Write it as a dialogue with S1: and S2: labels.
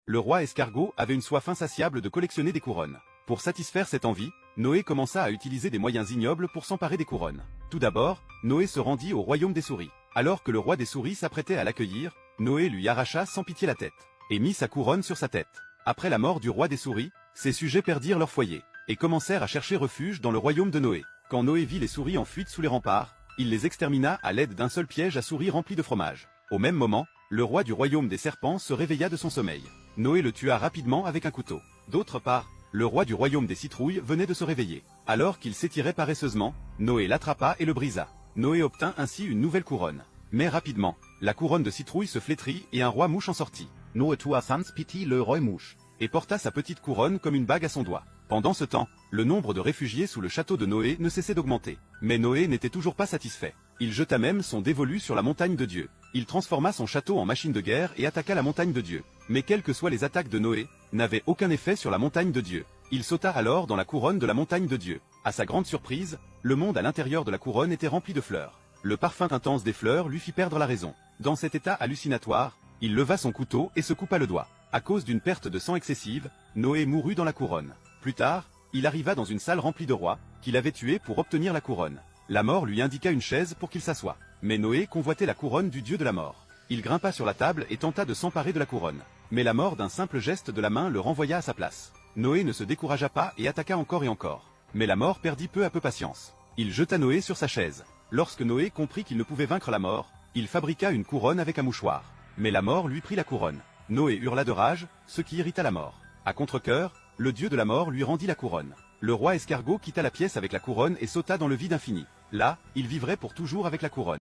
S1: Le roi escargot avait une soif insatiable de collectionner des couronnes. Pour satisfaire cette envie, Noé commença à utiliser des moyens ignobles pour s'emparer des couronnes. Tout d'abord, Noé se rendit au royaume des souris. Alors que le roi des souris s'apprêtait à l'accueillir, Noé lui arracha sans pitié la tête, et mit sa couronne sur sa tête. Après la mort du roi des souris, ses sujets perdirent leur foyer, et commencèrent à chercher refuge dans le royaume de Noé. Quand Noé vit les souris en fuite sous les remparts, il les extermina à l'aide d'un seul piège à souris rempli de fromage. Au même moment, le roi du royaume des serpents se réveilla de son sommeil. Noé le tua rapidement avec un couteau. D'autre part, le roi du royaume des citrouilles venait de se réveiller. Alors qu'il s'étirait paresseusement, Noé l'attrapa et le brisa. Noé obtint ainsi une nouvelle couronne. Mais rapidement, la couronne de citrouille se flétrit et un roi mouche en sortit.
S2: Noé tua sans pitié le roi mouche,
S1: et porta sa petite couronne comme une bague à son doigt. Pendant ce temps, le nombre de réfugiés sous le château de Noé ne cessait d'augmenter. Mais Noé n'était toujours pas satisfait. Il jeta même son dévolu sur la montagne de Dieu. Il transforma son château en machine de guerre et attaqua la montagne de Dieu. Mais quelles que soient les attaques de Noé, n'avaient aucun effet sur la montagne de Dieu. Il sauta alors dans la couronne de la montagne de Dieu. À sa grande surprise, le monde à l'intérieur de la couronne était rempli de fleurs. Le parfum intense des fleurs lui fit perdre la raison. Dans cet état hallucinatoire, il leva son couteau et se coupa le doigt. À cause d'une perte de sang excessive, Noé mourut dans la couronne. Plus tard, il arriva dans une salle remplie de rois, qu'il avait tués pour obtenir la couronne. La mort lui indiqua une chaise pour qu'il s'assoie. Mais Noé convoitait la couronne du dieu de la mort. Il grimpa sur la table et tenta de s'emparer de la couronne. Mais la mort d'un simple geste de la main le renvoya à sa place. Noé ne se découragea pas et attaqua encore et encore. Mais la mort perdit peu à peu patience. Il jeta Noé sur sa chaise. Lorsque Noé comprit qu'il ne pouvait vaincre la mort, il fabriqua une couronne avec un mouchoir. Mais la mort lui prit la couronne. Noé hurla de rage, ce qui irrita la mort. À contre-cœur, le dieu de la mort lui rendit la couronne. Le roi escargot quitta la pièce avec la couronne et sauta dans le vide infini. Là, il vivrait pour toujours avec la couronne.